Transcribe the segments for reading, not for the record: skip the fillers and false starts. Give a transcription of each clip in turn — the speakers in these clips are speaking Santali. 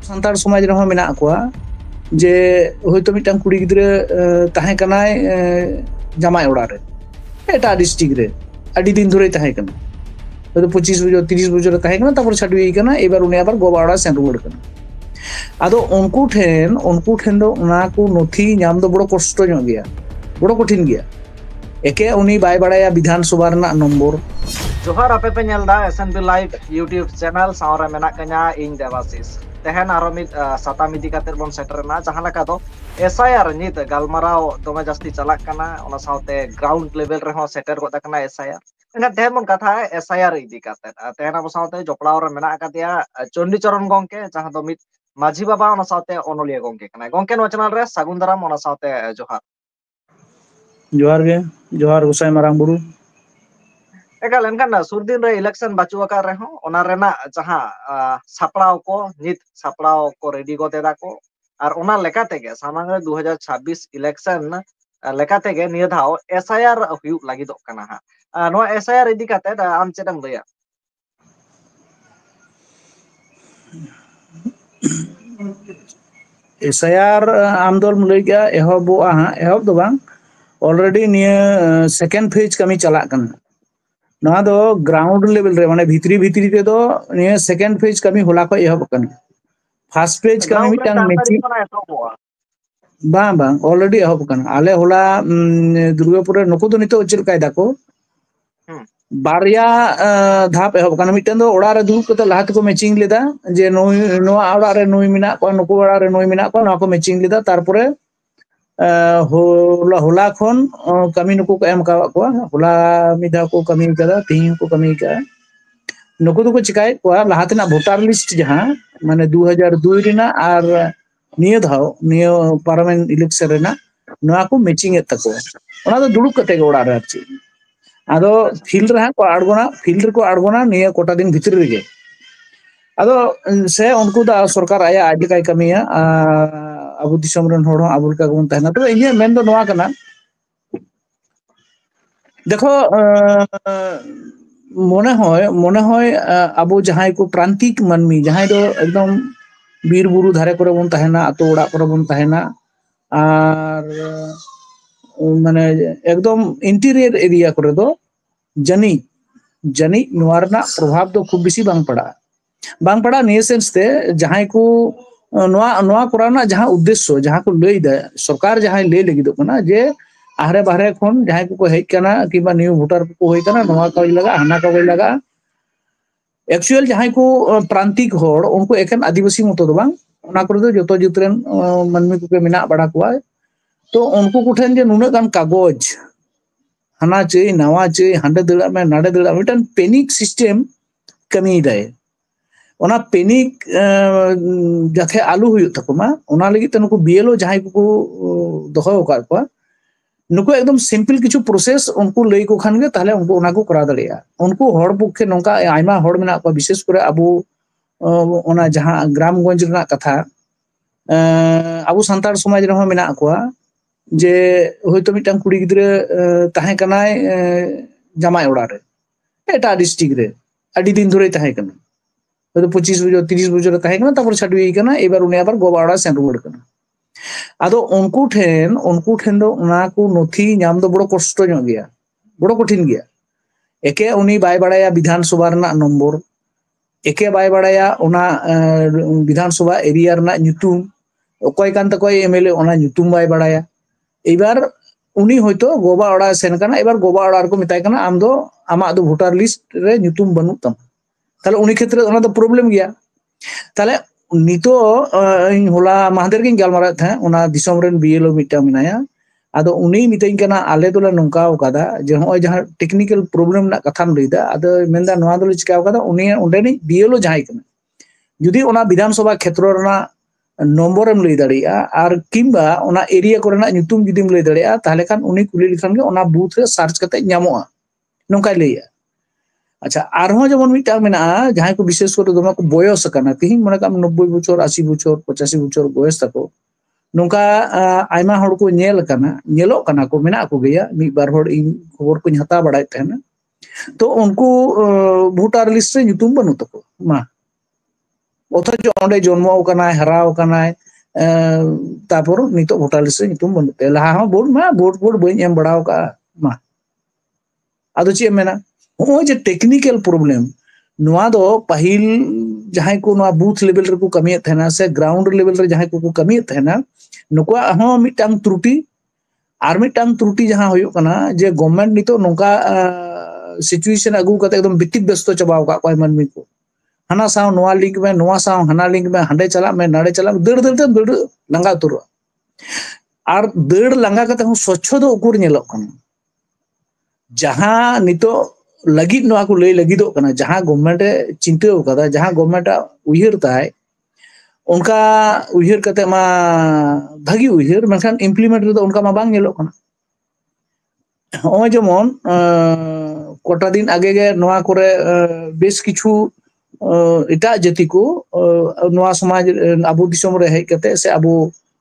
ᱥᱟᱱᱛᱟᱲ ᱥᱚᱢᱟᱡᱽ ᱨᱮᱦᱚᱸ ᱢᱮᱱᱟᱜ ᱠᱚᱣᱟ ᱡᱮ ᱦᱚᱭᱛᱳ ᱢᱤᱫᱴᱟᱝ ᱠᱩᱲᱤ ᱜᱤᱫᱽᱨᱟᱹ ᱛᱟᱦᱮᱸ ᱠᱟᱱᱟᱭ ᱡᱟᱢᱟᱭ ᱚᱲᱟᱜ ᱨᱮ ᱮᱴᱟᱜ ᱰᱤᱥᱴᱨᱤᱠᱴ ᱨᱮ ᱟᱹᱰᱤ दिन ধরেই তাহেᱸ কানা হয়তো 25 বছর 30 বছর তাহেᱸ কানা তারপর ছাড়ুই কানা এবার উনি আবার গোবা অড়াᱜ সেন রুয়াᱹᱲ কানা আদো উনকু ঠেন দো ওনা কো নথি ᱧᱟᱢ ᱫᱚ বড় কষ্ট ᱧᱚᱜ ᱜᱮᱭᱟ বড় কঠিন ᱜᱮᱭᱟ একে উনি বাই বাড়ায়া বিধানসভা ᱨᱮᱱᱟᱜ নম্বর जोहार आपे पे नेलदा एसएनबी लाइव यूट्यूब चैनल सावरे मेना कन्या इन देवाशीष तेहन आरो मिद साताम इदी कातेर बोन सेटरना जहां लका दो एसआईआर नित गालमाराव दोमे जास्ती चलाक कना ओना सावते ग्राउंड लेवल रे हो सेटर गोदा कना एसआईआर एना तेहन बोन कथा एसआईआर इदी काते तेहन अब सावते जोपड़ाव रे मेना कातिया चंडी चरण गंके जहां दो मिद माझी बाबा ओना सावते ओनोलिया गंके कना गंके नो चैनल रे सागुन दाराम ओना सावते जोहार जोहार गोसाई मारांग बुरु एकाल एनकान सुरदिन रे इलेक्शन बाचुआ का रहे ओना रेना जहां सापड़ाव को नित सापड़ाव को रेडी को देदा को और ओना लेका तेगे सामांग रे 2026 इलेक्शन लेका तेगे निया धाव एसआईआर हुयु लागिदो कना हा नो एसआईआर इदी काते आम चेदम लया एसआईआर आम दल लई गया एहबोआ हा एहब दो बांग ऑलरेडी निया सेकेंड फेज कमी चलाक कना नवा दो ग्राउंड लेवल रे माने भितरी भितरी के दो निया सेकेंड फेज कमी होला को एहब कना फर्स्ट फेज कमी ग्राउंड रे मिटांग 4 मेची तारीख खना एतोबोआ बांग बांग ऑलरेडी एहब कना आले होला दुर्गापुर रे नको दो नितो चेल काय दाको बारिया धाप एहब कना मिटन दो ओड़ा रे दुरुब कते लाहा तको मैचिंग लेदा जे नोआ ओड़ा रे नुई मिना को नको ओड़ा रे नुई मिना को ना को मैचिंग लेदा तारपरे होला खन कमी नुको को एम कावा को होला मिदा को कमी कदा तीन को कमी का नुको दुको चिकाय को लाहातना वोटर लिस्ट जहां माने 2002 रिना और निया धाव निया पार्लियामेंट इलेक्शन रेना नोआ को मैचिंग एत तको ओना दो दुरुब कते ओड़ा रे आछि आदो फील्ड रे को आड़गोना फील्ड को आड़गोना निया कोटा दिन भितर रे आदो से उनको दा सरकार आया आज काय कमिया अबु दिसम रन होड़ अबु का गुन तहना तो इने मेन दो नोआ कना देखो मने होय अबु जहाय को प्रांतिक मानमी जहाय दो एकदम बीर बुरु धारे करे बोन तहना अतो ओड़ा करे बोन तहना और माने एकदम इंटीरियर एरिया करे दो जनी जनी नोरना प्रभाव दो खूब बेसी बांग पड़ा निये सेंस ते जहां को नोआ कोराना जहां उद्देश्य जहां को लई दे सरकार जहां ले लगी दो कना जे आहरे बाहरे खन जहां को हेज कना किबा न्यू वोटर को होय कना नोआ को लगा हाना को लगा एक्चुअल जहां को प्रांतिक होड़ उनको एखन आदिवासी मतो दो बांग ओना करे दो जतो जुतरेन मानमी को मेना बड़ा कोआ तो उनको कुठेन जे नुना गान कागज हाना चे नवा चे हांडे दड़ा में नाडे दड़ा मिटन पैनिक सिस्टम कमी दाय ओना पैनिक जाथे आलू हुयु तकमा ओना लगी त नुको बीएलओ जहां को दोहो का को नुको एकदम सिंपल किछु प्रोसेस उनको लई को खान गे ताले उनको ओना को करा दड़िया उनको हड़ पक्षे नोका आयमा हड़ मेना को विशेष करे अबु ओना जहां ग्रामगंज रना कथा अबु संतार समाज रे हो मेना को जे होयतो मिटांग कुड़ी गिद्रे ताहें कनाय जामाय ओड़ा रे एटा डिस्ट्रिक्ट रे अडी दिन धरे ताहें कना तो 25 बछर 30 बछर ताहें कना तापर छाडुई कना एबार उनी आबार गोबा ओड़ा सेन रुवाड़ कना आदो उनको ठेन दो उना को नथी ᱧᱟᱢ दो बड़ो कष्ट ᱧᱚᱜ गया बड़ो कठिन गया एके उनी बाय बाड़ाया विधानसभा रना नंबर एके बाय बाड़ाया उना विधानसभा एरिया रना nyutum ओकय कान तकय एमएलए उना nyutum बाय बाड़ाया एबार उनी होयतो गोबा ओड़ा सेन कना एबार गोबा ओड़ा को मिताय कना आम दो आमा दो वोटर लिस्ट रे nyutum बनु तम ताले उनी क्षेत्र ओना दो प्रॉब्लम गया ताले नितो इन होला महादेर गिन गालमारा था ओना दिसम रेन बीएलओ मिटा मिनाया आदो उनी मिताइन कना आले दोला नंका ओकादा जे होय जहां टेक्निकल प्रॉब्लम ना कथाम लैदा आदो मेंदा नोआ दोले चिका ओकादा उनी ओंडेनी बीएलओ जहां कना जुदी ओना विधानसभा क्षेत्र रना नंबर एम लई दाड़िया आर किंबा ओना एरिया कोरेना nyutum जुदीम लई दाड़िया ताले खान उनी कुली लिखान गे ओना बूथ रे सर्च कते ᱧᱟᱢᱚᱜᱼᱟ नोंकाय लैया अच्छा आरहो जमन मिटा मेना जहां को विशेष कर दमा को बयस कना तिहिन मने काम 90 बछर 80 बछर 85 बछर बयस तको नोंका आयमा हड़ को नेल कना नेलो कना को मेना को गया मी बार हड़ इन खबर को हता बड़ाय तहना तो उनको वोटर लिस्ट रे nyutum बनु तको मा অথচ অঁᱰে জন্ম কানায় হারাও কানায় তারপর নিতো ভোটার লিস্টে নিতুম বানুতে লাহা হon ভোট বাñ এম বাড়াও কা মা আদো ᱪᱮᱫ ᱢᱮᱱᱟ ᱱᱚᱜᱼᱚᱭ ᱡᱮ ᱴᱮᱠᱱᱤᱠᱮᱞ ᱯᱨᱚᱵᱞᱮᱢ ᱱᱚᱣᱟ ᱫᱚ ᱯᱟᱹᱦᱤᱞ ᱡᱟᱦᱟᱸᱭ ᱠᱚ ᱱᱚᱣᱟ ᱵᱩথ ᱞᱮᱵᱮᱞ ᱨᱮᱠᱚ ᱠᱟᱹᱢᱤᱭᱮᱫ ᱛᱟᱦᱮᱱᱟ ᱥᱮ ᱜᱨᱟউন্ড ᱞᱮᱵᱮᱞ ᱨᱮ ᱡᱟᱦᱟᱸᱭ ᱠᱚᱠᱚ ᱠᱟᱹᱢᱤᱭᱮᱫ ᱛᱟᱦᱮᱱᱟ ᱱᱩᱠᱩᱣᱟᱜ ᱦᱚᱸ ᱢᱤᱫᱴᱟᱝ ᱛᱨᱩᱴᱤ ᱟᱨ ᱢᱤᱫᱴᱟᱝ ᱛᱨᱩᱴᱤ ᱡᱟᱦᱟᱸ ᱦᱩᱭᱩᱜ ᱠᱟᱱᱟ ᱡᱮ ᱜᱚᱵᱷᱢᱮন্ট ᱱᱤᱛᱚᱜ ᱱᱚᱝᱠᱟ সিচুয়েশন ᱟᱹᱜᱩ ᱠᱟᱛᱮ ᱮᱠᱫᱚᱢ ᱵᱤᱛᱤᱠ ব্যস্ত ᱪᱟᱵᱟᱣ ᱟᱠᱟᱫ ᱠᱚᱣᱟᱭ ᱢᱟᱹᱱᱢᱤ ᱠᱚ ᱦᱟᱱᱟ ᱥᱟᱶ ᱱᱚᱣᱟ ᱞᱤᱝᱠ ᱢᱮ ᱱᱚᱣᱟ ᱥᱟᱶ ᱦᱟᱱᱟ ᱞᱤᱝᱠ ᱢᱮ ᱦᱟᱸᱰᱮ ᱪᱟᱞᱟᱜ ᱢᱮ ᱱᱟᱰᱮ ᱪᱟᱞᱟᱜ ᱢᱮ ᱫᱟᱹᱲ ᱫᱟᱹᱲ ᱛᱮ ᱫᱟᱹᱲ ᱞᱟᱸᱜᱟ ᱩᱛᱟᱹᱨᱚᱜᱼᱟ ᱟᱨ ᱫᱟᱹᱲ ᱞᱟᱸᱜᱟ ᱠᱟᱛᱮ ᱦᱚᱸ ᱥᱚᱪᱪᱷᱚ ᱫᱚ ᱩᱠᱩᱨ ᱧᱮᱞᱚᱜ ᱠᱟᱱᱟ ᱡᱟᱦᱟᱸ ᱱᱤᱛᱚᱜ ᱞᱟᱹᱜᱤᱫ ᱱᱚᱣᱟ ᱠᱚ ᱞᱟᱹᱭ ᱞᱟᱹᱜᱤᱫᱚᱜ ᱠᱟᱱᱟ ᱡᱟᱦᱟᱸ ᱜᱚᱵᱷᱢᱮন্ট ᱮ ᱪᱤᱱᱛᱟᱹᱣ ᱠᱟᱫᱟ ᱡᱟᱦᱟᱸ ᱜᱚᱵᱷᱢᱮন্ট ᱟᱜ ᱩᱭᱦᱟᱹᱨ ᱛᱟᱭ ᱚᱱᱠᱟ ᱩᱭᱦᱟᱹᱨ ᱠᱟᱛᱮ ᱢᱟ ᱵᱷᱟᱹᱜᱤ ᱩᱭᱦᱟᱹᱨ ᱢᱮᱱᱠᱷᱟᱱ ᱤᱢᱯᱞᱤᱢᱮন্ᱴ ᱨᱮᱫᱚ ᱚᱱᱠᱟ ᱢᱟ ᱵᱟᱝ ᱧᱮᱞᱚᱜ ᱠᱟᱱᱟ ᱦᱚᱸᱜᱼᱚᱭ ᱡᱮᱢᱚᱱ ᱠᱚᱴᱟ ᱫᱤᱱ ᱟᱜᱮ ᱜᱮ ᱱᱚᱣᱟ ᱠᱚᱨᱮ বেশ কিছু ᱮᱴᱟᱜ ᱡᱟᱹᱛᱤ ᱠᱚ ᱱᱚᱣᱟ ᱥᱚᱢᱟᱡᱽ ᱟᱵᱚ ᱫᱤᱥᱚᱢ ᱨᱮ ᱦᱮᱡ ᱠᱟᱛᱮ ᱥᱮ ᱟᱵᱚ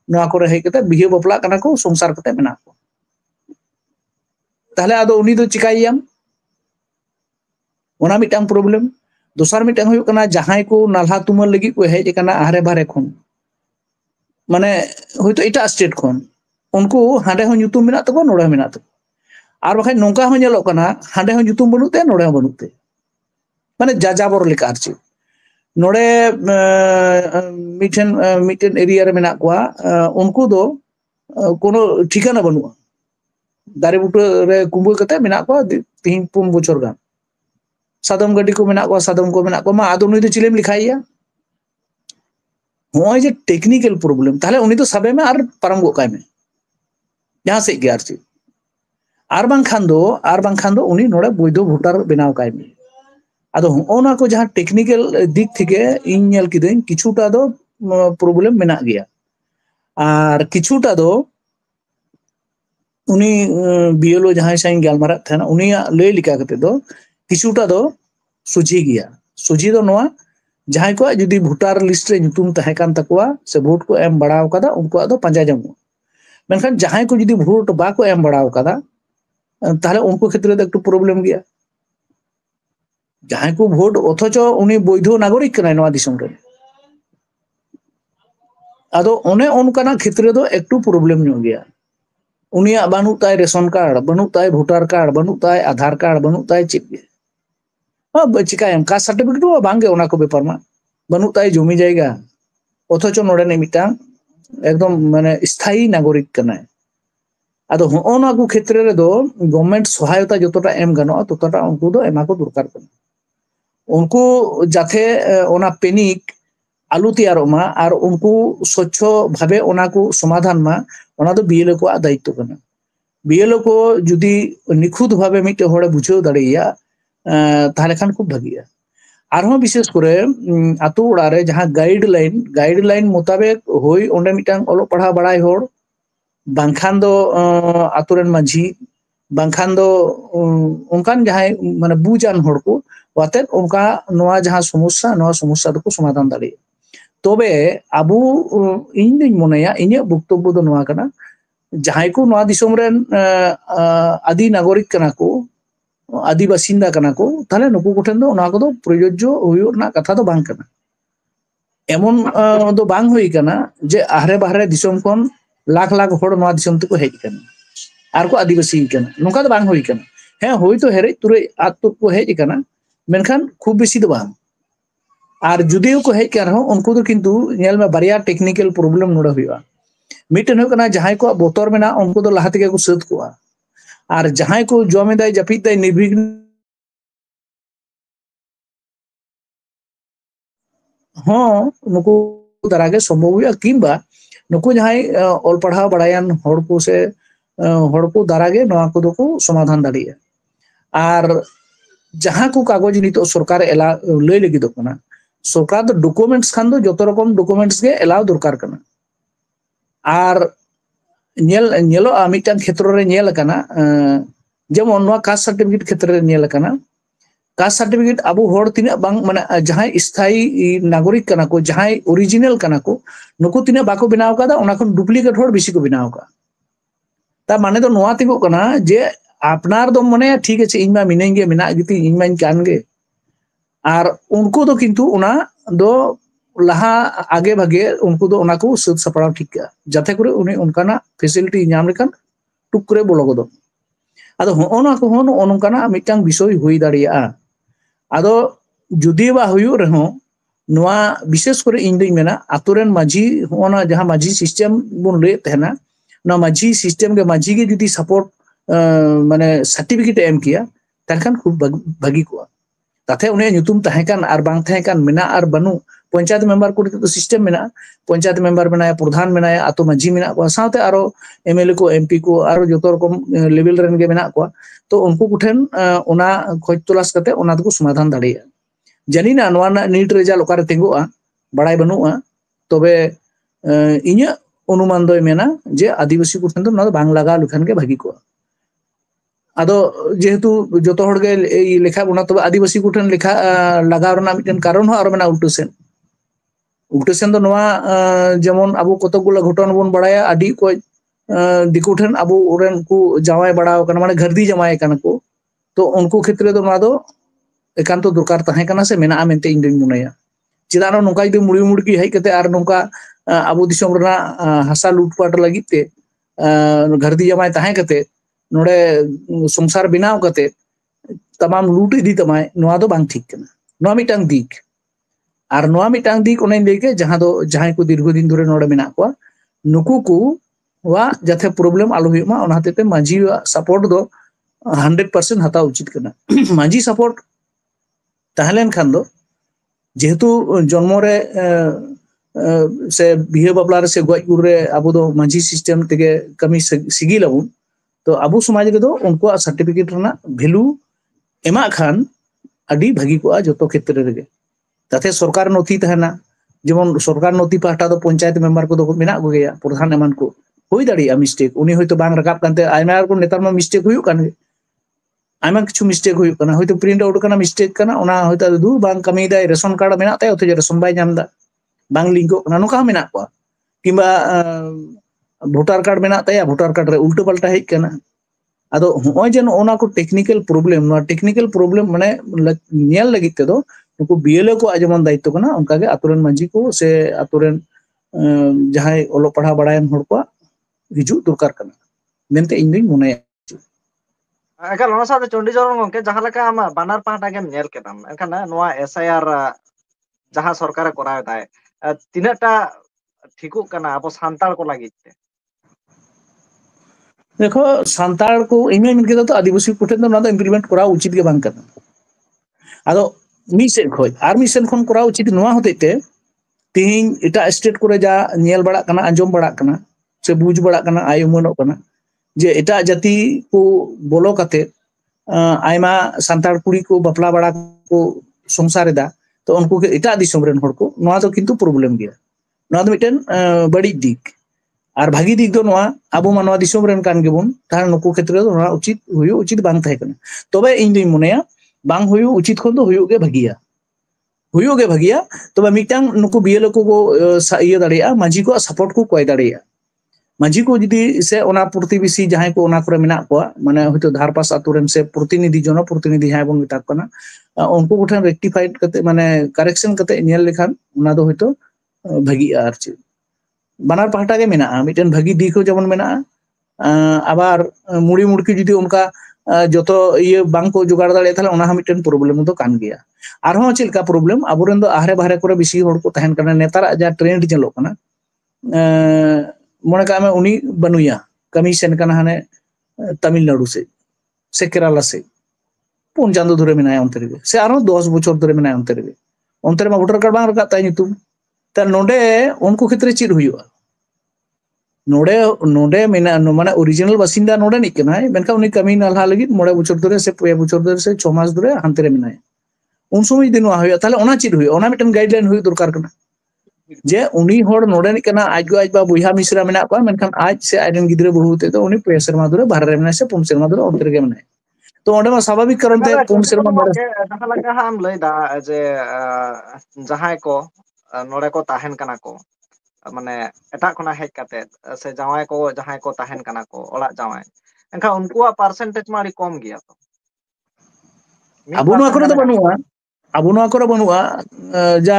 ᱱᱚᱣᱟ ᱠᱚᱨᱮ ᱦᱮᱡ ᱠᱟᱛᱮ ᱵᱤᱦᱟᱹ ᱵᱟᱯᱞᱟᱜ ᱠᱟᱱᱟ ᱠᱚ ᱥᱚᱝᱥᱟর ᱠᱟᱛᱮ ᱢᱮᱱᱟᱜ ᱠᱚᱣᱟ তাহলে ᱟᱫᱚ ᱩᱱᱤ ᱫᱚ ᱪᱤᱠᱟᱹᱭᱮᱭᱟᱢ ᱚᱱᱟ ᱢᱤᱫᱴᱟᱝ ᱯᱨᱚᱵᱞᱮᱢ ᱫᱚᱥᱟᱨ ᱢᱤᱫᱴᱟᱝ ᱦᱩᱭᱩᱜ ᱠᱟᱱᱟ ᱡᱟᱦᱟᱸᱭ ᱠᱚ ᱱᱟᱞᱦᱟ ᱛᱩᱢᱟᱹᱞ ᱞᱟᱹᱜᱤᱫ ᱠᱚ ᱦᱮᱡ ᱟᱠᱟᱱᱟ ᱟᱦᱨᱮ ᱵᱟᱦᱨᱮ ᱠᱷᱚᱱ ᱢᱟᱱᱮ ᱦᱚᱭᱛᱳ ᱮᱴᱟᱜ ᱥᱴᱮᱴ ᱠᱷᱚᱱ ᱩᱱᱠᱩ ᱦᱟᱸᱰᱮ ᱦᱚᱸ ᱧᱩᱛᱩᱢ ᱢᱮᱱᱟᱜ ᱛᱟᱠᱚᱣᱟ ᱱᱚᱰᱮ ᱦᱚᱸ ᱢᱮᱱᱟᱜ ᱛᱟᱠᱚᱣᱟ ᱟᱨ ᱵᱟᱠᱷᱟᱡ ᱱᱚᱝᱠᱟ ᱦᱚᱸ ᱧᱮᱞᱚᱜ ᱠᱟᱱᱟ ᱦᱟᱸᱰᱮ ᱦᱚᱸ ᱧᱩᱛᱩᱢ ᱵᱟᱹᱱᱩᱜ ᱛᱟᱭᱟ ᱱᱚᱰᱮ ᱦᱚᱸ ᱵᱟᱹᱱᱩᱜ ᱛᱟᱭᱟ ᱢᱟᱱᱮ ᱡᱟᱡᱟᱵᱚᱨ ᱞᱮᱠᱟ ᱟᱨ ᱪᱮᱫ ᱱᱚᱰᱮ ᱢᱤᱫᱴᱮᱱ ᱮᱨᱤᱭᱟ ᱨᱮ ᱢᱮᱱᱟᱜ ᱠᱚᱣᱟ ᱩᱱᱠᱩ ᱫᱚ কোনো ঠিকানা বানুয়া দারে বুটা রে কুম্বু কাতে মেনাক কো 3-4 বছর গান সাদম গাড়ি কো মেনাক কো মেনাক কো মা আদো নুই দো চিলেম লিখাইয়া হয় যে টেকনিক্যাল প্রবলেম তাহলে উনি তো সাবে মে আর পারম গো কাই মে জাহাं से গে আর চি আর বাংখান দো উনি নড়ে বৈধ ভোটার বেনাও কাই মে আদো ওনা কো জাহাं টেকনিক্যাল দিক থেকে ইন নেল কিদেন কিছুটা দো প্রবলেম মেনাক গিয়া আর কিছুটা দো উনি বিএলও জাহাं সাইন গালমারা থানা উনিয়া লই লিকা কাতে দো কিছুটা দো সুজি গিয়া সুজি দো নোয়া জাহাं को जुदी भोटार लिस्ट रे nyutum tahe kan takwa se vote ko em badao kada unko ado panja jamu menkan jahaं ko जुदी vote ba ko em badao kada তাহলে उनको ক্ষেত্রে তো একটু প্রবলেম গিয়া jahaं ko vote অথচ উনি বৈধ নাগরিক কানাই নয়া দিশম রে ado one onkana ক্ষেত্রে তো একটু প্রবলেম নিও গিয়া उनिया बानुक ताय रेशन कार्ड बानुक ताय भोटार कार्ड बानुक ताय आधार कार्ड बानुक ताय चिप चिकायम कास्ट सर्टिफिकेट बांगे ओना को बेपार मा बानुक ताय जमी जायगा অথচ নড়ে নে মিটাং একদম মানে স্থায়ী নাগরিক কানায় আদো হওনা কো ক্ষেত্রে রে দো গভর্নমেন্ট সহায়তা যতটা এম গানো ততটা উনকু দো এমা কো দরকার কানা উনকু যাতে ওনা পেনিক আলু তৈয়ারো মা আর উনকু স্বচ্ছ ভাবে ওনা কো সমাধান মা ওনা দো বিএলও को দায়িত্ব কানা বিএলও को যদি নিখুঁত ভাবে মিটে হড়ে বুঝাও দাঁড়িয়া তাহলে খান খুব ভাগিয়া আরহো বিশেষ করে আতো ওড়ারে যাহা গাইডলাইন মোতাবেক হই ওন্ডে মিটাং অলো পড়া বাড়াই হড় বাংখান দো আতোরেন মাঝি বাংখান দো অনকান যাহাই মানে বুজান হড় को ওয়াতে অনকা নোয়া যাহা সমস্যা দো সমাধান দাঁড়িয়ে তবে আবু ইন দিন মনেয়া ইনে বক্তব্য দো নোয়া কানা যাহাই को নোয়া দিশম রেন আদি নাগরিক কানা को আদি বাসিন্দা কানা को তাহলে নুকু কোঠেন দো ওনা কো প্রযোজ্য হুয়ুর না কথা দো বাং কানা এমন দো বাং হই কানা যে আহরে বাহরে দিশম কোন লাখ লাখ হড় নোয়া দিশম তে কো হেজ কানা আর को আদিবাসী কানা নকা দো বাং হই কানা হ্যাঁ হই তো হেরে তুরে আত को হেজ কানা মেনখান খুব বেশি দো বাং আর যদিও को হেজ কানা উনকু দো কিন্তু নেল মে বারিয়া টেকনিক্যাল প্রবলেম নড়ে হুইয়া মিটেন হই কানা যাহাই को বতর মেনা উনকু দো লাহাতে কে को সত কোয়া আর যাহাই को জমে দাই জাপিত দাই নির্বিঘ্ন ᱦᱚᱸ ᱱᱩᱠᱩ ᱫᱟᱨᱟᱜᱮ ᱥᱚᱢᱵᱷᱚᱵ ᱦᱩᱭᱩᱜᱼᱟ ᱠᱤᱝᱵᱟ ᱱᱩᱠᱩ ᱡᱟᱦᱟᱸᱭ ᱚᱞ ᱯᱟᱲᱦᱟᱣ ᱵᱟᱲᱟᱭᱟᱱ ᱦᱚᱲ ᱠᱚ ᱥᱮ ᱦᱚᱲ ᱠᱚ ᱫᱟᱨᱟᱜᱮ ᱱᱚᱣᱟ ᱠᱚᱫᱚ ᱠᱚ ᱥᱚᱢᱟধান ᱫᱟᱲᱮᱭᱟᱜᱼᱟ ᱟᱨ ᱡᱟᱦᱟᱸ ᱠᱚ ᱠᱟᱜᱚᱡ ᱱᱤᱛᱚᱜ ᱥᱚᱨᱠᱟর ᱞᱟᱹᱭ ᱞᱟᱹᱜᱤᱫᱚᱜ ᱠᱟᱱᱟ ᱥᱚᱨᱠᱟর ᱫᱚ ᱰᱚᱠᱩᱢᱮন্ᱴᱥ ᱠᱷᱟᱱ ᱫᱚ ᱡᱚᱛᱚ রকম ᱰᱚᱠᱩᱢᱮন্টস ᱜᱮ এলাও দরকার ᱠᱟᱱᱟ আর ᱧᱮᱞᱚᱜᱼᱟ ᱢᱤᱫᱴᱟᱝ ᱠᱷᱮᱛᱨᱚ ᱨᱮ ᱧᱮᱞ ᱟᱠᱟᱱᱟ যেমন ᱱᱚᱣᱟ কাস্ট সার্টিফিকেট ক্ষেত্রে রে ᱧᱮᱞ আকানা কাস্ট সার্টিফিকেট আবু হড় তিনা বাং মানে যাহাই স্থায়ী নাগরিক কানা को যাহাই অরিজিনাল কানা को নুকু তিনা বাকো বিনাও কাদা ওনা খন ডুপ্লিকেট হড় বেশি কো বিনাও কা তা মানে তো নোয়া তিগো কানা যে আপনার দম মনে ঠিক আছে ইনমা মিনেঙ্গে মিনা গিতি ইনমাইন কানগে আর উনকো দো কিন্তু ওনা দো laha age bhage unku do ona ko sat saparao thik ka jate kore uni onkana facility nyam lekan tuk kore bolo godo ado hono ko hono onkana mitang bisoy hui daria ado judi ba huyu reho noa বিশেষ করে ইন দুই মেনা আতুরেন মাঝি হোনা যাহা মাঝি সিস্টেম বন লে তেনা না মাঝি সিস্টেম কে মাঝি কে যদি সাপোর্ট মানে সার্টিফিকেট এম কিয়া তারখান খুব ভাগি কোয়া তাতে উনি nyutum tahekan ar bang tahekan mena ar banu panchayat member করে তো সিস্টেম মেনা পঞ্চায়েত মেম্বার মেনায় প্রধান মেনায় আতো মাঝি মেনা কোয়া সাথে আরো এমএলএ को एमपी को আরো যত রকম লেভেল রেন গে মেনা কোয়া তো উনকু কুঠেন ওনা খোঁজ তলাশ কাতে ওনা দको সমাধান দাঁড়িয়া জানি না নোয়া নিট রেজাল্ট ওকারে তেঙ্গুआ বাড়াই বানুआ তবে ইᱧᱟ অনুমান দই মেনা যে আদিবাসী কুঠেন তো না বাং লাগা লুখান গে ভাগি কোয়া আদো যেহেতু যত হড়গে এই লেখা বনা তবে আদিবাসী কুঠেন লেখা লাগাও রনা মিটেন কারণ হ আর মেনা উল্টো সেন তো নোয়া যেমন আবু কতগুলো ঘটনা বন বাড়ায়া আদি কো দিকু ঠেন আবু ওরেন কু জামাই বাড়াও কানা মানে ঘরদি জামাই কানা को तो उनको क्षेत्र तो ना दो एकांत दरकार ताहे काना से मेना मेनते इन दिन मुनया चिदानो नोका जदि मुड़ी मुड़की हई कते आर नोका आबो दिसम रना हासा लूटपाट लगित ते घरदी जमाय ताहे कते नोडे संसार बिनाव कते तमाम लूट इदी तमाय नोआ दो बांग ठीक कना नोआ मिटांग दिक आर नोआ मिटांग दिक ओने लेके जहां दो जहां को दीर्घ दिन धरे नोडे मेना को नुकु को वा जाथे प्रॉब्लम आलो हुमा ओना हतेते मांझी सपोर्ट दो 100% हताव उचित करना मांझी सपोर्ट ताहलेन खान दो जेहेतु जन्म रे से बिहे बाबला रे से गoj गुर रे आबो दो मांझी सिस्टम तेगे कमी सिगी लाबुन तो आबो समाज रे दो उनको सर्टिफिकेट रना वैल्यू एमा खान अडी भागी को जतो क्षेत्र रे ताते सरकार नथी तहना जेमन सरकार नथी पाटा दो पंचायत मेंबर को दो मेना गो गया प्रधान एमान को होई दाड़िया मिस्टेक उनी होयतो बांग रकाब कानते आयमा को नेतार मा मिस्टेक हुयु कान आयमा किछु मिस्टेक हुयु काना होयतो प्रिंट आउट काना मिस्टेक काना ओना होयतो दु बांग कमी दाय रेशन कार्ड मेना ताय अथो रेशन बाय नामदा बांग लिंको काना नोका मेना को किबा भोटार कार्ड मेना ताय भोटार कार्ड रे उल्टो पलटा हेज काना आदो होय जे ओना को टेक्निकल प्रॉब्लम माने नेल लगित ते दो नुको बीएलओ को आजमन दायित्व काना उनका गे आतुरेन मांझी को से आतुरेन जहाय ओलो पढ़ा बड़ायन हर को हिजु दरकार काना मेनते इन दिन मुने एकाल ओना साथे चंडीजोर गंके जहां लेका आम बानार पाहटा गेम नेल केदाम एनखान नोआ एसआईआर जहां सरकार कराय दाय तिनाटा ठीकु काना अब सांताल को लागित ते देखो सांताल को इमे मिन के तो आदिवासी कुठेन तो ना तो इम्प्लीमेंट करा उचित के बांग काना आदो मी से खोय आर मी सेन खन करा उचित नोआ होतेते तिहिं एटा स्टेट करे जा नेल बड़ा काना अंजम बड़ा काना से बुझ बड़ा काना आयुमनो काना जे एटा जाति को बोलो कते आयमा सांताल कुड़ी को बपला बड़ा को संसार दा तो उनको के एटा दिसम रेन हर को नोआ तो किंतु प्रॉब्लम गया नोआ तो मिटेन बड़ी दिक आर भागी दिक दो नोआ आबो मानवा दिसम रेन कान गेबोन तार नुको क्षेत्र दो नोआ उचित बांग थाय कना तबे इन दिन मुनेया बांग हुयु उचित खन दो हुयु गे भागिया तबे मिटांग नुको बीएलओ को इया दाड़िया मांझी को सपोर्ट को कोय दाड़िया मांझी को जदि से ओना प्रतिबिसी जहां को ओना करे मेना को माने होयतो धारपास आतुरेन से प्रतिनिधि जहां बन मेता कना उनको कोठन रेक्टिफाइड कते माने करेक्शन कते नेल लेखान ओना दो होयतो भागी आर चे बानार पाहटा गे मेना मिटन भागी दिखो जेमन मेना आबार मुड़ी मुड़की जदि उनका जतो ये बांग को जुगाड़ दाड़े थाले ओना मिटन प्रॉब्लम तो कान गया आरहो चिलका प्रॉब्लम आबोरेन दो आहरे बाहरे करे बिसी होड़ को तहन कना नेतार जा ट्रेंड चलो कना मने का में उनी बनुया कमी सेन कना हाने तमिलनाडु से केरला से पुन चांदो धरे मेनाय अंतर गे से आरो 10 बछर धरे मेनाय अंतर गे अंतर मा वोटर कार्ड बांग रका ताय नितुम त नोडे उनको क्षेत्र चिर हुयुआ नोडे मेना माने ओरिजिनल बासिंदा नोडे निकनाय मेनका उनी कमी नालहा लगी 9 बछर धरे से 5 बछर धरे से 6 मास धरे हानते रे मेनाय उन समय दिन हुयुआ ताले ओना चिर हुयुआ ओना मिटन गाइडलाइन हुयु दरकार कना जे उनी होड़ नोडे निकना आज बा बुहा मिश्रा मेना को मेनखान आज से आइडेन गिद्रे बहु ते तो उनी 5 शर्मा धरे बाहर रे मेनाय से 5 शर्मा धरे अंतर गे मेनाय तो ओंडे मा स्वाभाविक कारण ते 5 शर्मा जहां लगा हम लई दा जे जहां को नोडे को ताहेन कना को माने एटा खना हेज काते से जावाय को जहां को ताहेन कना को ओला जावाय एनखा उनकुआ परसेंटेज मारी कम गया तो आबो नो करे तो बनुआ ᱟᱵᱚ ᱱᱚᱣᱟ ᱠᱚᱨᱮ ᱵᱟᱹᱱᱩᱜᱼᱟ ᱡᱟ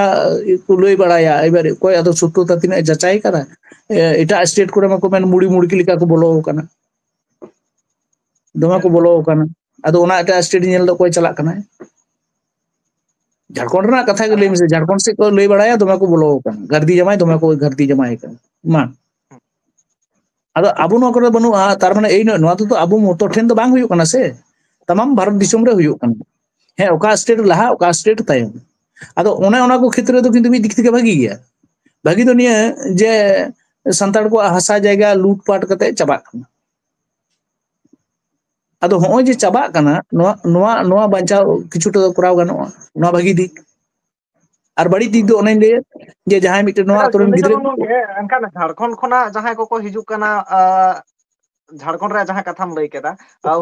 ᱠᱚ ᱞᱟᱹᱭ ᱵᱟᱲᱟᱭᱟ ᱮᱵᱟᱨ ᱚᱠᱚᱭ ᱟᱫᱚ ᱥᱚᱛᱛᱚᱛᱟ ᱛᱤᱱᱟᱹᱜ ᱡᱟᱪᱟᱭ ᱠᱟᱫᱟ ᱮᱴᱟᱜ ᱥᱴᱮᱴ ᱠᱚᱨᱮ ᱢᱟᱠᱚ ᱢᱮᱱ ᱢᱩᱲᱤ ᱢᱩᱲᱠᱤ ᱞᱮᱠᱟ ᱠᱚ ᱵᱚᱞᱚ ᱟᱠᱟᱱᱟ ᱫᱚᱢᱮ ᱠᱚ ᱵᱚᱞᱚ ᱟᱠᱟᱱᱟ ᱟᱫᱚ ᱚᱱᱟ ᱮᱴᱟᱜ ᱥᱴᱮᱴ ᱧᱮᱞ ᱫᱚ ᱚᱠᱚᱭ ᱪᱟᱞᱟᱜ ᱠᱟᱱᱟᱭ ᱡᱷᱟᱲᱠᱷᱚᱸᱰ ᱨᱮᱱᱟᱜ ᱠᱟᱛᱷᱟ ᱜᱮ ᱞᱟᱹᱭ ᱢᱮᱥᱮ ᱡᱷᱟᱲᱠᱷᱚᱸᱰ ᱥᱮᱫ ᱠᱚ ᱞᱟᱹᱭ ᱵᱟᱲᱟᱭᱟ ᱫᱚᱢᱮ ᱠᱚ ᱵᱚᱞᱚ ᱟᱠᱟᱱᱟ ᱜᱟᱨᱫᱤ ᱡᱟᱢᱟᱭ ᱫᱚᱢᱮ ᱠᱚ ᱜᱟᱨᱫᱤ ᱡᱟᱢᱟᱭ ᱟᱠᱟᱱᱟ ᱢᱟ ᱟᱫᱚ ᱟᱵᱚ ᱱᱚᱣᱟ ᱠᱚᱨᱮ ᱵᱟᱹᱱᱩᱜᱼᱟ ᱛᱟᱨ ᱢᱟᱱᱮ ᱱᱚᱣᱟ ᱫᱚ ᱟᱵᱚ ᱢᱚᱛᱚ ᱴᱷᱮᱱ ᱫᱚ ᱵᱟᱝ ᱦᱩᱭᱩᱜ ᱠᱟᱱᱟ ᱥᱮ ᱛᱟᱢᱟᱢ ᱵᱷᱟᱨᱚᱛ ᱫᱤᱥᱚᱢ ᱨᱮ ᱦᱩᱭᱩᱜ ᱠᱟᱱᱟ ᱦᱮᱸ ᱚᱠᱟ ᱥᱴᱮᱴ ᱞᱟᱦᱟ ᱚᱠᱟ ᱥᱴᱮᱴ ᱛᱟᱭᱚᱢ ᱟᱫᱚ ᱚᱱᱮ ᱚᱱᱟ ᱠᱚ ᱠᱷᱮᱛᱨᱮ ᱫᱚ ᱠᱤᱱᱛᱩ ᱢᱤᱫ ᱫᱤᱠ ᱛᱷᱮᱠᱮ ᱵᱷᱟᱜᱤ ᱜᱮᱭᱟ ᱵᱷᱟᱹᱜᱤ ᱫᱚ ᱱᱤᱭᱟᱹ ᱡᱮ ᱥᱟᱱᱛᱟᱲ ᱠᱚᱣᱟᱜ ᱦᱟᱥᱟ ᱡᱟᱭᱜᱟ ᱞᱩᱴ ᱯᱟᱴ ᱠᱟᱛᱮᱜ ᱪᱟᱵᱟᱜ ᱠᱟᱱᱟ ᱟᱫᱚ ᱦᱚᱸᱜᱼᱚᱭ ᱡᱮ ᱪᱟᱵᱟᱜ ᱠᱟᱱᱟ ᱱᱚᱣᱟ ᱵᱟᱧᱪᱟᱣ ᱠᱤᱪᱷᱩᱴᱟ ᱫᱚ ᱠᱚᱨᱟᱣ ᱜᱟᱱᱚᱜᱼᱟ ᱱᱚᱣᱟ ᱵᱷᱟᱜᱤ ᱫᱤᱠ ᱟᱨ ᱵᱟᱹᱲᱤᱡ ᱫᱤᱠ ᱫᱚ ᱚᱱᱮᱧ ᱞᱟᱹᱭᱟ ᱡᱮ ᱡᱟᱦᱟᱸᱭ ᱢᱤᱫᱴᱮᱱ ᱱᱚᱣᱟ ᱟᱛᱳ ᱨᱮᱱ ᱜᱤᱫᱽᱨᱟᱹ ᱮᱱᱠᱷᱟᱱ ᱡᱷᱟᱲᱠᱷᱚᱸᱰ ᱠᱷᱚᱱᱟᱜ ᱡᱟᱦᱟᱸᱭ ᱠᱚᱠᱚ ᱦᱤᱡᱩᱜ ᱠᱟᱱᱟ ᱡᱷᱟᱲᱠᱷᱚᱸᱰ ᱨᱮᱭᱟᱜ ᱡᱟᱦᱟᱸ ᱠᱟᱛᱷᱟᱢ ᱞᱟᱹᱭ ᱠᱮᱫᱟ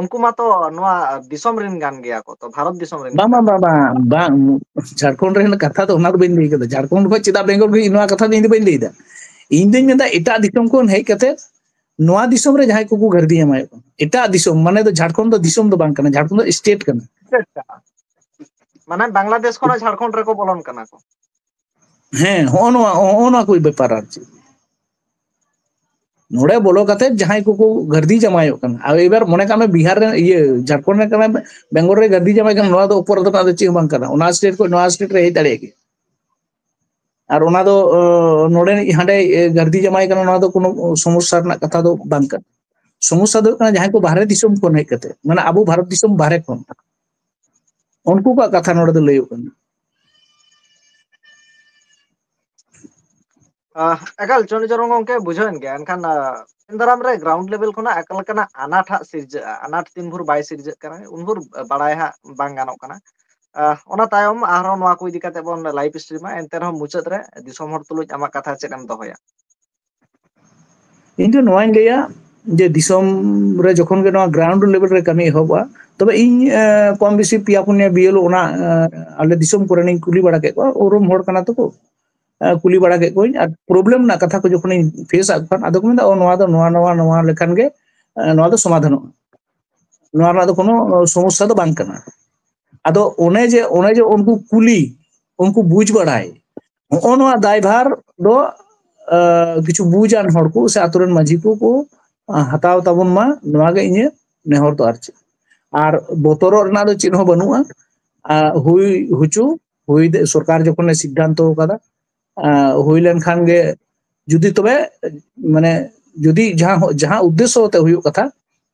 ᱩᱱᱠᱩ ᱢᱟᱛᱚ ᱱᱚᱣᱟ ᱫᱤᱥᱚᱢ ᱨᱮᱱ ᱠᱟᱱ ᱜᱮᱭᱟ ᱠᱚ ᱛᱚ ᱵᱷᱟᱨᱚᱛ ᱫᱤᱥᱚᱢ ᱨᱮᱱ ᱵᱟᱝ ᱠᱟᱱᱟ ᱵᱟᱝ ᱠᱚ ᱵᱟᱝ ᱵᱟᱝ ᱵᱟᱝ ᱡᱷᱟᱲᱠᱷᱚᱸᱰ ᱨᱮᱱ ᱠᱟᱛᱷᱟ ᱫᱚ ᱚᱱᱟ ᱫᱚ ᱵᱟᱹᱧ ᱞᱟᱹᱭ ᱠᱟᱫᱟ ᱡᱷᱟᱲᱠᱷᱚᱸᱰ ᱠᱷᱚᱱ ᱪᱮᱫᱟᱜ ᱵᱮᱝᱜᱚᱞ ᱱᱚᱣᱟ ᱠᱟᱛᱷᱟ ᱫᱚ ᱤᱧ ᱫᱚ ᱵᱟᱹᱧ ᱞᱟᱹᱭᱫᱟ ᱤᱧ ᱫᱩᱧ ᱢᱮᱱᱫᱟ ᱮᱴᱟᱜ ᱫᱤᱥᱚᱢ ᱠᱷᱚᱱ ᱦᱮᱡ ᱠᱟᱛᱮᱜ ᱱᱚᱣᱟ ᱫᱤᱥᱚᱢ ᱨᱮ ᱡᱟᱦᱟᱸᱭ ᱠᱚᱠᱚ ᱜᱷᱟᱹᱨᱫᱤ ᱡᱟᱢᱟᱭᱚᱜ ᱠᱟᱱᱟ ᱮᱴᱟᱜ ᱫᱤᱥᱚᱢ ᱢᱟᱱᱮ ᱫᱚ ᱡᱷᱟᱲᱠᱷᱚᱸᱰ ᱫᱚ ᱫᱤᱥᱚᱢ ᱫᱚ ᱵᱟᱝ ᱠᱟᱱᱟ ᱡᱷᱟᱲᱠᱷᱚᱸᱰ ᱫᱚ ᱥᱴᱮᱴ ᱠᱟᱱᱟ ᱢᱟᱱᱮ ᱵᱟᱝᱞᱟᱫᱮᱥ ᱠᱷᱚᱱᱟᱜ ᱡᱷᱟᱲᱠᱷᱚᱸᱰ ᱨᱮᱠᱚ ᱵᱚᱞᱚᱱ ᱠᱟᱱᱟ ᱠᱚ ᱦᱮᱸ ᱦᱚᱸᱜᱼᱚ ᱱᱚᱣᱟ ᱠᱚ ᱵᱮᱯᱟᱨ ᱟᱨ ᱪᱮᱫ ᱱᱚᱰᱮ ᱵᱚᱞᱚ ᱠᱟᱛᱮᱜ ᱡᱟᱦᱟᱸᱭ ᱠᱚᱠᱚ ᱜᱟᱹᱨᱫᱤ ᱡᱟᱶᱟᱭᱚᱜ ᱠᱟᱱᱟ ᱟᱨ ᱮᱵᱟᱨ ᱢᱚᱱᱮ ᱠᱟᱜ ᱢᱮ ᱵᱤᱦᱟᱨ ᱨᱮᱱ ᱡᱷᱟᱲᱠᱷᱚᱸᱰ ᱨᱮᱱ ᱠᱟᱱᱟ ᱵᱮᱝᱜᱚᱞ ᱨᱮ ᱜᱟᱹᱨᱫᱤ ᱡᱟᱢᱟᱭ ᱠᱟᱱᱟ ᱱᱚᱣᱟ ᱫᱚ ᱚᱯᱚᱨᱟᱫ ᱨᱮᱱᱟᱜ ᱫᱚ ᱪᱮᱫ ᱦᱚᱸ ᱵᱟᱝ ᱠᱟᱱᱟ ᱚᱱᱟ ᱥᱴᱮᱴ ᱠᱷᱚᱱ ᱱᱚᱣᱟ ᱥᱴᱮᱴ ᱨᱮ ᱦᱮᱡ ᱫᱟᱲᱮᱭᱟᱜ ᱜᱮᱭᱟ ᱟᱨ ᱚᱱᱟ ᱫᱚ ᱱᱚᱰᱮᱱᱤᱡ ᱦᱟᱸᱰᱮ ᱜᱟᱹᱨᱫᱤ ᱡᱟᱢᱟᱭ ᱠᱟᱱᱟ ᱱᱚᱣᱟ ᱫᱚ ᱠᱳᱱᱳ ᱥᱚᱢᱚᱥᱥᱟ ᱨᱮᱱᱟᱜ ᱠᱟᱛᱷᱟ ᱫᱚ ᱵᱟᱝ ᱠᱟᱱᱟ ᱥᱚᱢᱚᱥᱥᱟ ᱫᱚ ᱦᱩᱭᱩᱜ ᱠᱟᱱᱟ ᱡᱟᱦᱟᱸᱭ ᱠᱚ ᱵᱟᱦᱨᱮ ᱫᱤᱥᱚᱢ ᱠᱷᱚᱱ ᱦᱮᱡ ᱠᱟᱛᱮ ᱢᱟᱱᱮ ᱟᱵᱚ ᱵᱷᱟᱨᱚᱛ ᱫᱤᱥᱚᱢ ᱵᱟᱦᱨᱮ ᱠᱷᱚᱱ ᱩᱱᱠᱩ ᱠᱚᱣᱟᱜ ᱠᱟᱛᱷᱟ ᱱᱚᱰᱮ ᱫᱚ ᱞᱟᱹᱭᱚᱜ ᱠᱟᱱᱟ ᱮᱠᱟᱞ ᱪᱚᱱᱰᱤ ᱪᱚᱨᱚᱱ ᱜᱚᱝᱠᱮ ᱵᱩᱡᱷᱟᱹᱣᱮᱱ ᱜᱮᱭᱟ ᱮᱱᱠᱷᱟᱱ ᱫᱟᱨᱟᱢ ᱨᱮ ᱜᱨᱟᱣᱩᱱᱰ ᱞᱮᱵᱮᱞ ᱠᱷᱚᱱᱟᱜ ᱚᱠᱟ ᱞᱮᱠᱟᱱᱟᱜ ᱟᱱᱟᱴ ᱦᱟᱜ ᱥᱤᱨᱡᱟᱹᱜᱼᱟ ᱟᱱᱟᱴ ᱛᱤᱱ ᱵᱷᱳᱨ ᱵᱟᱭ ᱥᱤᱨᱡᱟᱹᱜ ᱠᱟᱱᱟ ᱩᱱᱵᱷᱳᱨ ᱵᱟᱲᱟᱭ ᱦᱟᱸᱜ ᱵᱟᱝ ᱜᱟᱱᱚᱜ ᱠᱟᱱᱟ ᱚᱱᱟ ᱛᱟᱭᱚᱢ ᱟᱨᱦᱚᱸ ᱱᱚᱣᱟ ᱠᱚ ᱤᱫᱤ ᱠᱟᱛᱮᱜ ᱵᱚᱱ ᱞᱟᱤᱵᱷ ᱥᱴᱨᱤᱢᱟ ᱮᱱᱛᱮ ᱨᱮᱦᱚᱸ ᱢᱩᱪᱟᱹᱫ ᱨᱮ ᱫᱤᱥᱚᱢ ᱦᱚᱲ ᱛᱩᱞᱩᱡ ᱟᱢᱟᱜ ᱠᱟᱛᱷᱟ ᱪᱮᱫ ᱮᱢ ᱫᱚᱦᱚᱭᱟ ᱤᱧ ᱫᱚ ᱱᱚᱣᱟᱧ ᱞᱟᱹᱭᱟ ᱡᱮ ᱫᱤᱥᱚᱢ ᱨᱮ ᱡᱚᱠᱷᱚᱱ ᱜᱮ ᱱᱚᱣᱟ ᱜᱨᱟᱣᱩᱱᱰ ᱞᱮᱵᱮᱞ ᱨᱮ ᱠᱟᱹᱢᱤ ᱮᱦᱚᱵᱚᱜᱼᱟ ᱛᱚᱵᱮ ᱤᱧ ᱠᱚᱢ ᱵᱮᱥᱤ ᱯᱮᱭᱟ ᱯᱩᱱᱭᱟ ᱵᱤᱭᱮᱞᱳ ᱚᱱᱟ ᱟᱞᱮ ᱫᱤᱥᱚᱢ ᱠᱚᱨᱮᱱᱤᱧ ᱠᱩᱞᱤ ᱵᱟᱲᱟ ᱠᱮᱫ ᱠᱚᱣᱟ ᱩᱨᱩᱢ ᱦᱚᱲ ᱠᱟᱱᱟ ᱛᱚᱠᱚ ᱠᱩᱞᱤ ᱵᱟᱲᱟ ᱠᱮᱫ ᱠᱚᱣᱟᱧ ᱟᱨ ᱯᱨᱚᱵᱞᱮᱢ ᱨᱮᱱᱟᱜ ᱠᱟᱛᱷᱟ ᱠᱚ ᱡᱚᱠᱷᱚᱱᱤᱧ ᱯᱷᱮᱥᱟᱫ ᱟᱫᱚ ᱠᱚ ᱢᱮᱱᱫᱟ ᱱᱚᱣᱟ ᱫᱚ ᱱᱚᱣᱟ ᱞᱮᱠᱷᱟᱱ ᱜᱮ ᱱᱚᱣᱟ ᱫᱚ ᱥᱚᱢᱟᱫᱷᱟᱱᱚᱜᱼᱟ ᱱᱚᱣᱟ ᱨᱮᱱᱟᱜ ᱫᱚ ᱠᱳᱱᱳ ᱥᱚᱢᱚᱥᱥᱟ ᱫᱚ ᱵᱟᱝ ᱠᱟᱱᱟ ᱟᱫᱚ ᱚᱱᱮ ᱡᱮ ᱩᱱᱠᱩ ᱠᱩᱞᱤ ᱩᱱᱠᱩ ᱵᱩᱡ ᱵᱟᱲᱟᱭ ᱦᱚᱜᱼᱚ ᱱᱚᱣᱟ ᱫᱟᱭᱵᱷᱟᱨ ᱫᱚ ᱠᱤᱪᱷᱩ ᱵᱩᱡᱟᱱ ᱦᱚᱲ ᱠᱚ ᱥᱮ ᱟᱛᱳ ᱨᱮᱱ ᱢᱟᱺᱡᱷᱤ ᱠᱚ ᱦᱟᱛᱟᱣ ᱛᱟᱵᱚᱱ ᱢᱟ ᱱᱚᱣᱟᱜᱮ ᱤᱧᱟᱹᱜ ᱱᱮᱦᱚᱨ ᱫᱚ ᱟᱨ ᱪᱮᱫ ᱟᱨ ᱵᱚᱛᱚᱨᱚᱜ ᱨᱮᱱᱟᱜ ᱫᱚ ᱪᱮᱫ ᱦᱚᱸ ᱵᱟᱹᱱᱩᱜᱼᱟ ᱦᱩᱭ ᱦᱚᱪᱚ ᱥᱚᱨᱠᱟᱨ ᱡᱚᱠᱷᱚᱱᱮ ᱥᱤᱫᱽᱫᱷᱟᱱᱛᱚ ᱠᱟᱫᱟ ᱦᱩᱭ ᱞᱮᱱᱠᱷᱟᱱ ᱜᱮ ᱡᱩᱫᱤ ᱛᱚᱵᱮ ᱢᱟᱱᱮ ᱡᱩᱫᱤ ᱡᱟᱦᱟᱸ ᱩᱫᱽᱫᱮᱥᱥᱚ ᱛᱮ ᱦᱩᱭᱩᱜ ᱠᱟᱛᱷᱟ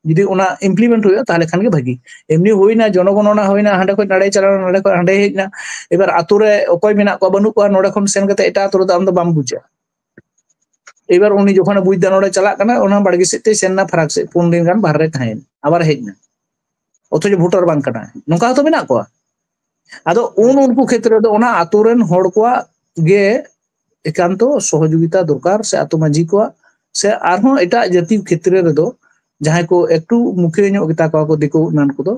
ᱡᱩᱫᱤ ᱚᱱᱟ ᱤᱢᱯᱞᱤᱢᱮᱱᱴ ᱦᱩᱭᱩᱜᱼᱟ ᱛᱟᱦᱚᱞᱮ ᱠᱷᱟᱱ ᱜᱮ ᱵᱷᱟᱹᱜᱤ ᱮᱢᱱᱤ ᱦᱩᱭᱱᱟ ᱡᱚᱱᱚᱜᱚᱱᱚᱱᱟ ᱦᱩᱭᱱᱟ ᱦᱟᱸᱰᱮ ᱠᱷᱚᱡ ᱱᱟᱰᱮ ᱪᱟᱞᱟᱣᱱᱟ ᱱᱚᱰᱮ ᱠᱷᱚᱡ ᱦᱟᱸᱰᱮ ᱦᱮᱡ ᱮᱱᱟ ᱮᱵᱟᱨ ᱟᱛᱳ ᱨᱮ ᱚᱠᱚᱭ ᱢᱮᱱᱟᱜ ᱠᱚᱣᱟ ᱵᱟᱹᱱᱩᱜ ᱠᱚᱣᱟ ᱱᱚᱰᱮ ᱠᱷᱚᱱ ᱥᱮᱱ ᱠᱟᱛᱮ ᱮᱴᱟᱜ ᱟᱛᱳ ᱨᱮᱫᱚ ᱟᱢ ᱫᱚ ᱵᱟᱢ ᱵᱩᱡᱟ ᱮᱵᱟᱨ ᱩᱱᱤ ᱡᱚᱠᱷᱚᱱᱮ ᱵᱩᱡ ᱮᱫᱟ ᱱᱚᱰᱮ ᱪᱟᱞᱟᱜ ᱠᱟᱱᱟ ᱚᱱᱟ ᱵᱟᱲᱜᱮ ᱥᱮᱫ ᱛᱮ ᱥᱮᱱ ᱮᱱᱟ ᱯᱷᱟᱨᱟᱠ ᱥᱮᱫ 4 ᱫᱤᱱ ᱜᱟᱱ ᱵᱟᱦᱨᱮ ᱛᱟᱦᱮᱸᱭᱮᱱᱟ ᱟᱵᱟᱨ ᱦᱮᱡ ᱮᱱᱟ ᱚᱛᱷᱚᱪᱚ ᱵᱷᱳᱴᱟᱨ ᱵᱟᱝ ᱠᱟᱱᱟ ᱱᱚᱝᱠᱟ ᱦᱚᱸᱛᱚ ᱢᱮᱱᱟᱜ ᱠᱚᱣᱟ ᱟᱫᱚ ᱩᱱᱠᱩ ᱠᱷᱮᱛᱨᱮ ᱫᱚ ᱚᱱᱟ ᱟᱛᱳ ᱨᱮᱱ ᱦᱚᱲ ᱠᱚᱣᱟᱜ ᱜᱮ ᱮᱠᱟᱱᱛᱚ ᱥᱚᱦᱚᱡᱳᱜᱤᱛᱟ ᱫᱚᱨᱠᱟর ᱥᱮ ᱟᱛᱳ ᱢᱟᱺᱡᱷᱤ ᱠᱚᱣᱟᱜ ᱥᱮ ᱟᱨᱦᱚᱸ ᱮᱴᱟᱜ ᱡᱟᱹᱛᱤ ᱠᱷᱮᱛᱨᱮ ᱨᱮᱫᱚ ᱡᱟᱦᱟᱸᱭ ᱠᱚ ᱮᱠᱴᱩ ᱢᱩᱠᱷᱤᱭᱟᱹ ᱧᱚᱜ ᱜᱮᱛᱟ ᱠᱚᱣᱟ ᱠᱚ ᱫᱤᱠᱩ ᱮᱢᱟᱱ ᱠᱚᱫᱚ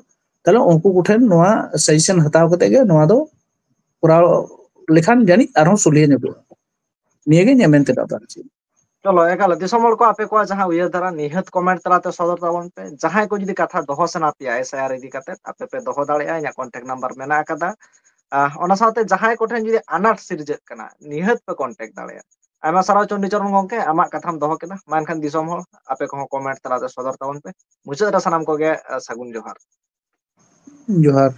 ᱛᱟᱦᱞᱮ ᱩᱱᱠᱩ ᱠᱚᱴᱷᱮᱱ ᱱᱚᱣᱟ ᱥᱟᱡᱮᱥᱚᱱ ᱦᱟᱛᱟᱣ ᱠᱟᱛᱮᱜ ᱜᱮ ᱱᱚᱣᱟ ᱫᱚ ᱠᱚᱨᱟᱣ ᱞᱮᱠᱷᱟᱱ ᱡᱟᱹᱱᱤᱡ ᱟᱨᱦᱚᱸ ᱥᱚᱞᱦᱮ ᱧᱚᱜᱚᱜᱼᱟ ᱱᱤᱭᱟᱹᱜᱮ ᱤᱧᱟᱹᱜ ᱢᱮᱱ ᱛᱮᱱᱟᱜ ᱫᱚ ᱟᱨ ᱪᱮᱫ ᱪᱚᱞᱚ ᱮᱠᱟᱞ ᱫᱤᱥᱚᱢ ᱦᱚᱲ ᱠᱚ ᱟᱯᱮ ᱠᱚᱣᱟᱜ ᱡᱟᱦᱟᱸ ᱩᱭᱦᱟᱹᱨ ᱫᱷᱟᱨᱟ ᱱᱤᱦᱟᱹᱛ ᱠᱚᱢᱮᱱᱴ ᱛᱟᱞᱟᱛᱮ ᱥᱚᱫᱚᱨ ᱛᱟᱵᱚᱱ ᱯᱮ ᱡᱟᱦᱟᱸᱭ ᱠᱚ ᱡᱩᱫᱤ ᱠᱟᱛᱷᱟ ᱫᱚᱦᱚ ᱥᱟᱱᱟ ᱯᱮᱭᱟ SIR ᱤᱫᱤ ᱠᱟᱛᱮ ᱟᱯᱮ ᱯᱮ ᱫᱚᱦᱚ ᱫᱟᱲᱮᱭᱟᱜᱼᱟ ᱤᱧᱟᱹᱜ ᱠᱚᱱᱴᱟᱠᱴ ᱱᱟᱢᱵᱟᱨ ᱢᱮᱱᱟᱜ ᱟᱠᱟᱫᱟ ᱚᱱᱟ ᱥᱟᱶᱛᱮ ᱡᱟᱦᱟᱸᱭ ᱠᱚᱴᱷᱮᱱ ᱡᱩᱫᱤ ᱟᱱᱟᱴ ᱥᱤᱨᱡᱟᱹᱜ ᱠᱟᱱᱟ ᱱᱤᱦᱟᱹᱛ ᱯᱮ ᱠᱚᱱᱴᱟᱠᱴ ᱫᱟᱲᱮᱭᱟᱜᱼᱟ ᱟᱭᱢᱟ ᱥᱟᱨᱦᱟᱣ ᱪᱚᱱᱰᱤ ᱪᱚᱨᱚᱱ ᱜᱚᱝᱠᱮ ᱟᱢᱟᱜ ᱠᱟᱛᱷᱟᱢ ᱫᱚᱦᱚ ᱠᱮᱫᱟ ᱢᱟ ᱮᱱᱠᱷᱟᱱ ᱫᱤᱥᱚᱢ ᱦᱚᱲ ᱟᱯᱮ ᱠᱚᱦᱚᱸ ᱠᱚᱢᱮᱱᱴ ᱛᱟᱞᱟᱛᱮ ᱥᱚᱫᱚᱨ ᱛᱟᱵᱚᱱ ᱯᱮ ᱢᱩᱪᱟᱹᱫ ᱨᱮ ᱥᱟᱱᱟᱢ ᱠᱚᱜᱮ ᱥᱟᱹᱜᱩᱱ ᱡᱚᱦᱟᱨ ᱡᱚᱦᱟᱨ